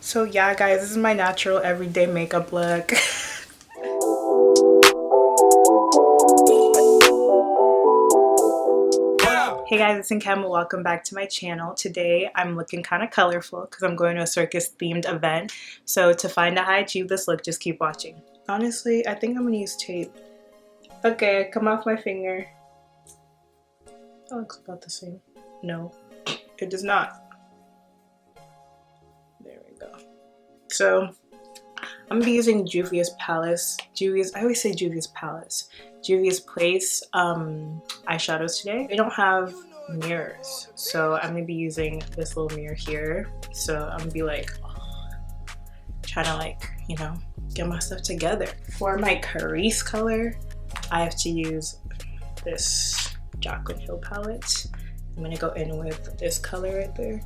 So yeah guys, this is my natural everyday makeup look. Hey guys, it's Nkema. Welcome back to my channel. Today I'm looking kind of colorful because I'm going to a circus themed event. So to find out how I achieve this look, just keep watching. Honestly, I think I'm gonna use tape. Okay, come off my finger. That looks about the same. No, it does not. There we go. So I'm gonna be using Juvia's Palace. I always say Juvia's Palace. Juvia's Place eyeshadows today. They don't have mirrors, so I'm gonna be using this little mirror here. So I'm gonna be like trying to like, you know, get my stuff together. For my Crease color, I have to use this Jaclyn Hill palette. I'm gonna go in with this color right there.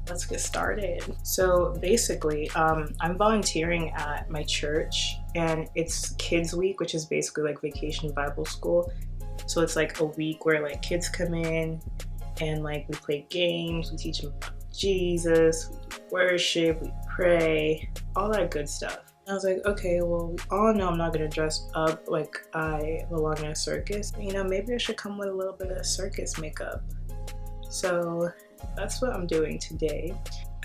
Let's get started. So basically, I'm volunteering at my church and it's Kids Week, which is basically like Vacation Bible School. So it's like a week where like kids come in and like we play games, we teach them about Jesus, we do worship, we pray, all that good stuff. I was like, okay, well, we all know I'm not gonna dress up like I belong in a circus. You know, maybe I should come with a little bit of circus makeup. So that's what I'm doing today.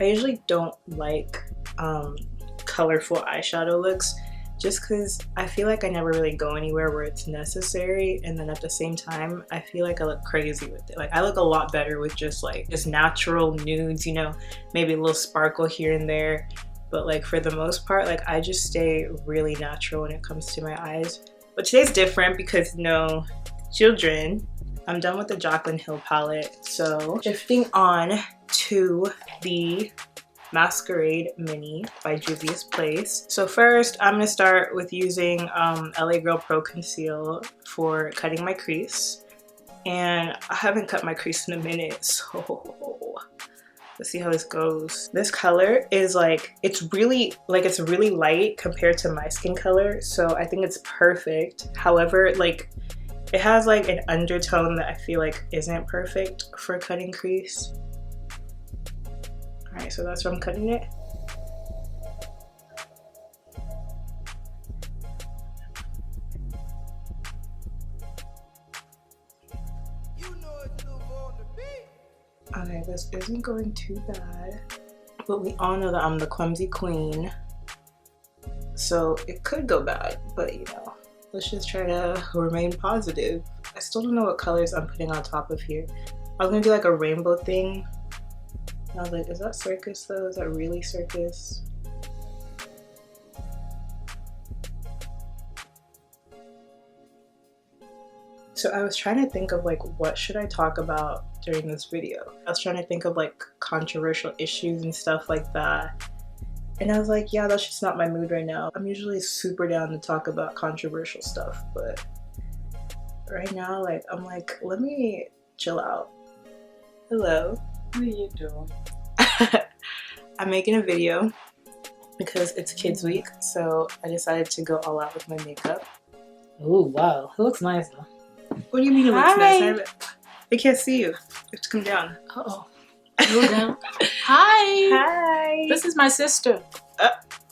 I usually don't like colorful eyeshadow looks just because I feel like I never really go anywhere where it's necessary, and then at the same time I feel like I look crazy with it. Like I look a lot better with just natural nudes, you know, maybe a little sparkle here and there, but like for the most part, like I just stay really natural when it comes to my eyes. But today's different because no children. I'm done with the Jaclyn Hill palette, so shifting on to the Masquerade Mini by Juvia's Place. So first, I'm gonna start with using LA Girl Pro Conceal for cutting my crease. And I haven't cut my crease in a minute, so let's see how this goes. This color is like, it's really light compared to my skin color, so I think it's perfect. However, like, it has like an undertone that I feel like isn't perfect for cutting crease. Alright, so that's where I'm cutting it. Okay, this isn't going too bad, but we all know that I'm the clumsy queen, so it could go bad, but you know, let's just try to remain positive. I still don't know what colors I'm putting on top of here. I was gonna do like a rainbow thing. And I was like, is that circus though? Is that really circus? So I was trying to think of like, what should I talk about during this video? I was trying to think of like controversial issues and stuff like that. And I was like, yeah, that's just not my mood right now. I'm usually super down to talk about controversial stuff, but right now, like, I'm like, let me chill out. Hello. What are you doing? I'm making a video because it's Kids Week, so I decided to go all out with my makeup. Oh, wow. It looks nice, though. What do you mean it looks nice? I can't see you. You have to come down. Uh-oh. Go down. Hi. Hi. This is my sister.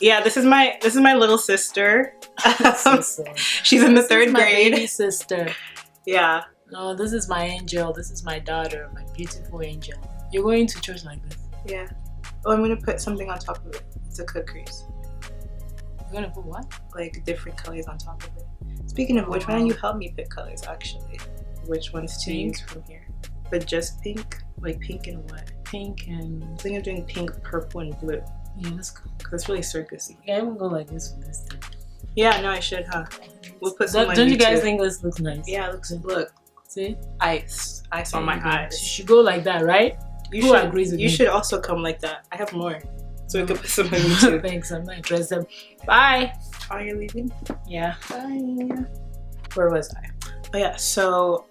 Yeah, this is my little sister. She's in the third grade. My baby sister. Yeah. No, this is my angel. This is my daughter, my beautiful angel. You're going to church like this? Yeah. Oh, I'm gonna put something on top of it to cut crease. You're gonna put what? Like different colors on top of it. Speaking of which, why don't you help me pick colors actually? Which ones to use from here? But just pink? Like pink and what? Pink and... I think I'm doing pink, purple, and blue. Yeah, let's go. Because it's really circusy. Yeah, I won't go like this with this thing. Yeah, no, I should, huh? We'll put some on Don't you guys YouTube. think this looks nice? Yeah, it looks, look. See? Ice on my eyes. You should go like that, right? Who agrees with me? You should also come like that. I have more. So we could put some on YouTube. Thanks, I'm not interested. Bye! Are you leaving? Yeah. Bye. Where was I? Oh yeah, so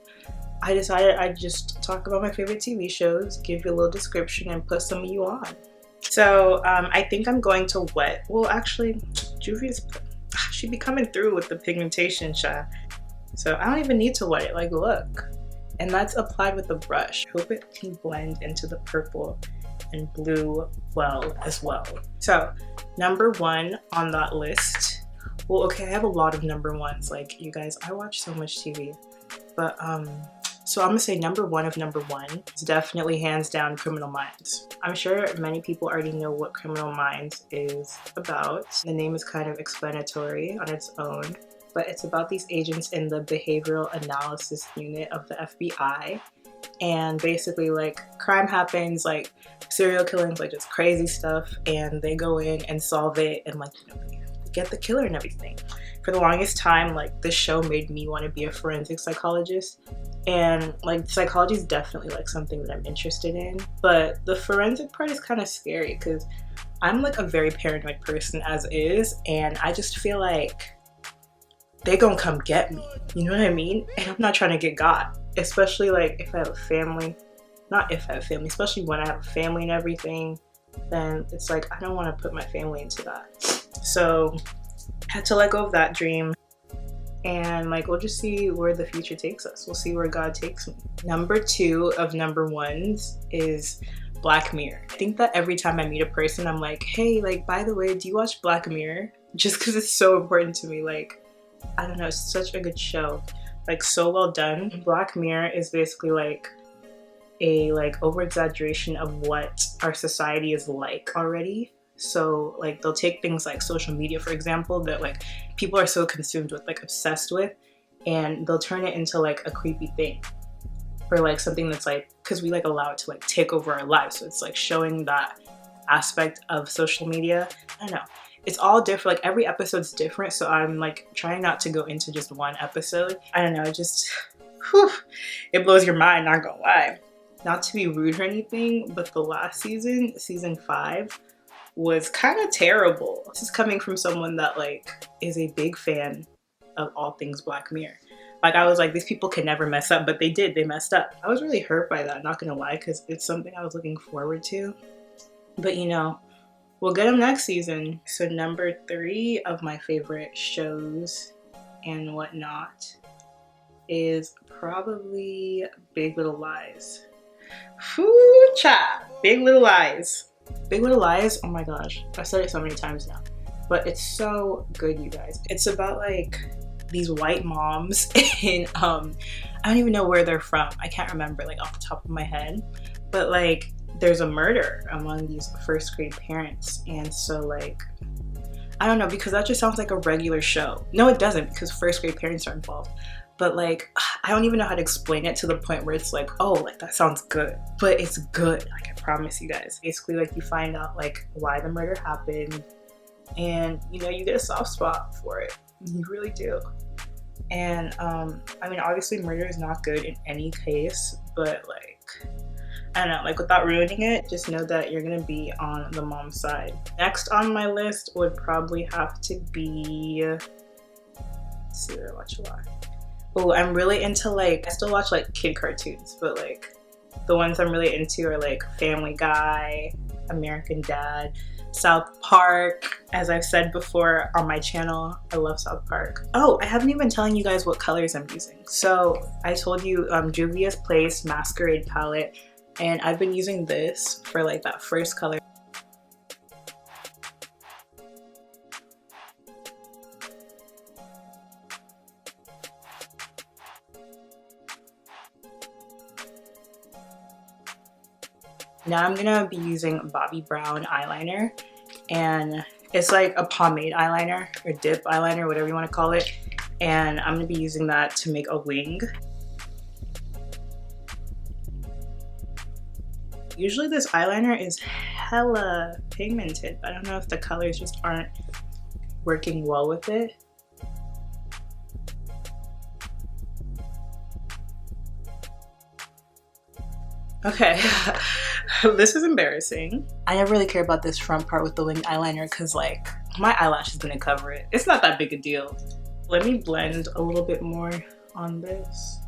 I decided I'd just talk about my favorite TV shows, give you a little description, and put some of you on. So I think I'm going to wet. Well, actually, Juvia's, she'd be coming through with the pigmentation, child. So I don't even need to wet it. Like, look. And that's applied with the brush. I hope it can blend into the purple and blue well as well. So number one on that list, well, okay, I have a lot of number ones. Like, you guys, I watch so much TV, but so I'm gonna say number one of number one is definitely hands down Criminal Minds. I'm sure many people already know what Criminal Minds is about. The name is kind of explanatory on its own, but it's about these agents in the behavioral analysis unit of the FBI. And basically, like, crime happens, like serial killings, like just crazy stuff, and they go in and solve it and, like, you know, get the killer and everything. For the longest time, like, this show made me want to be a forensic psychologist, and like psychology is definitely like something that I'm interested in, but the forensic part is kind of scary because I'm like a very paranoid person as is, and I just feel like they gonna come get me, you know what I mean? And I'm not trying to get got, especially like if I have a family. Not if I have a family, especially when I have a family and everything, then it's like I don't want to put my family into that. So I had to let go of that dream, and like we'll just see where the future takes us. We'll see where God takes me. Number two of number ones is Black Mirror. I think that every time I meet a person, I'm like, hey, like, by the way, do you watch Black Mirror? Just because it's so important to me. Like, I don't know, it's such a good show, like so well done. Black Mirror is basically like a like over exaggeration of what our society is like already. So like they'll take things like social media, for example, that like people are so consumed with, like obsessed with, and they'll turn it into like a creepy thing, or like something that's like, because we like allow it to like take over our lives. So it's like showing that aspect of social media. I don't know, it's all different, like every episode's different, so I'm like trying not to go into just one episode. I don't know, it just whew, it blows your mind, not gonna lie. Not to be rude or anything, but the last season, season 5, was kind of terrible. This is coming from someone that like is a big fan of all things Black Mirror. Like, I was like, these people can never mess up, but they did, they messed up. I was really hurt by that, not gonna lie, because it's something I was looking forward to. But you know, we'll get them next season. So number 3 of my favorite shows and whatnot is probably Big Little Lies. Whoo cha! Big Little Lies. Big Little Lies, oh my gosh, I've said it so many times now, but it's so good, you guys. It's about like these white moms and I don't even know where they're from. I can't remember like off the top of my head, but like there's a murder among these first grade parents, and so like I don't know, because that just sounds like a regular show. No, it doesn't, because first grade parents are involved. But like, I don't even know how to explain it to the point where it's like, oh, like that sounds good. But it's good, like I promise you guys. Basically, like you find out like why the murder happened, and you know, you get a soft spot for it. You really do. And I mean, obviously murder is not good in any case, but like, I don't know, like without ruining it, just know that you're gonna be on the mom's side. Next on my list would probably have to be, let's see what I watch a lot. Oh, I'm really into like, I still watch like kid cartoons, but like the ones I'm really into are like Family Guy, American Dad, South Park. As I've said before on my channel, I love South Park. Oh, I haven't even telling you guys what colors I'm using. So I told you Juvia's Place Masquerade palette, and I've been using this for like that first color. Now I'm gonna be using Bobbi Brown eyeliner, and it's like a pomade eyeliner or dip eyeliner, whatever you want to call it, and I'm gonna be using that to make a wing. Usually this eyeliner is hella pigmented. I don't know if the colors just aren't working well with it. Okay, this is embarrassing. I never really care about this front part with the winged eyeliner because like my eyelash is gonna cover it. It's not that big a deal. Let me blend a little bit more on this.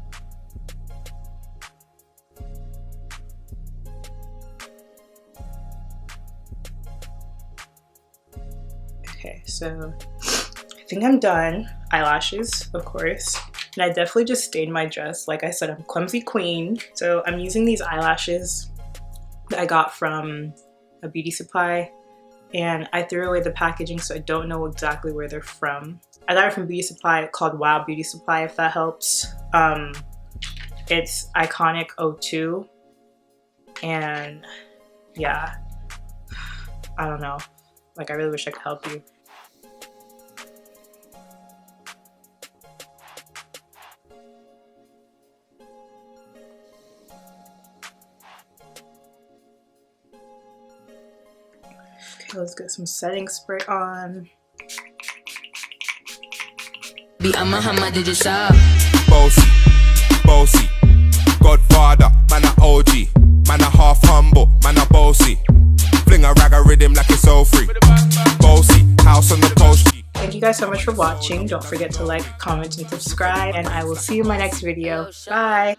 Okay, so I think I'm done. Eyelashes, of course. And I definitely just stained my dress. Like I said, I'm clumsy queen. So I'm using these eyelashes I got from a beauty supply, and I threw away the packaging, so I don't know exactly where they're from. I got it from beauty supply called Wow Beauty Supply, if that helps. It's Iconic 02, and yeah, I don't know. Like, I really wish I could help you. Okay, let's get some setting spray on. Bossy, bossy, Godfather, man a OG, man a half humble, man a bossy. Fling a rag a rhythm like it's all free. Bossy, house on the post. Thank you guys so much for watching. Don't forget to like, comment, and subscribe, and I will see you in my next video. Bye!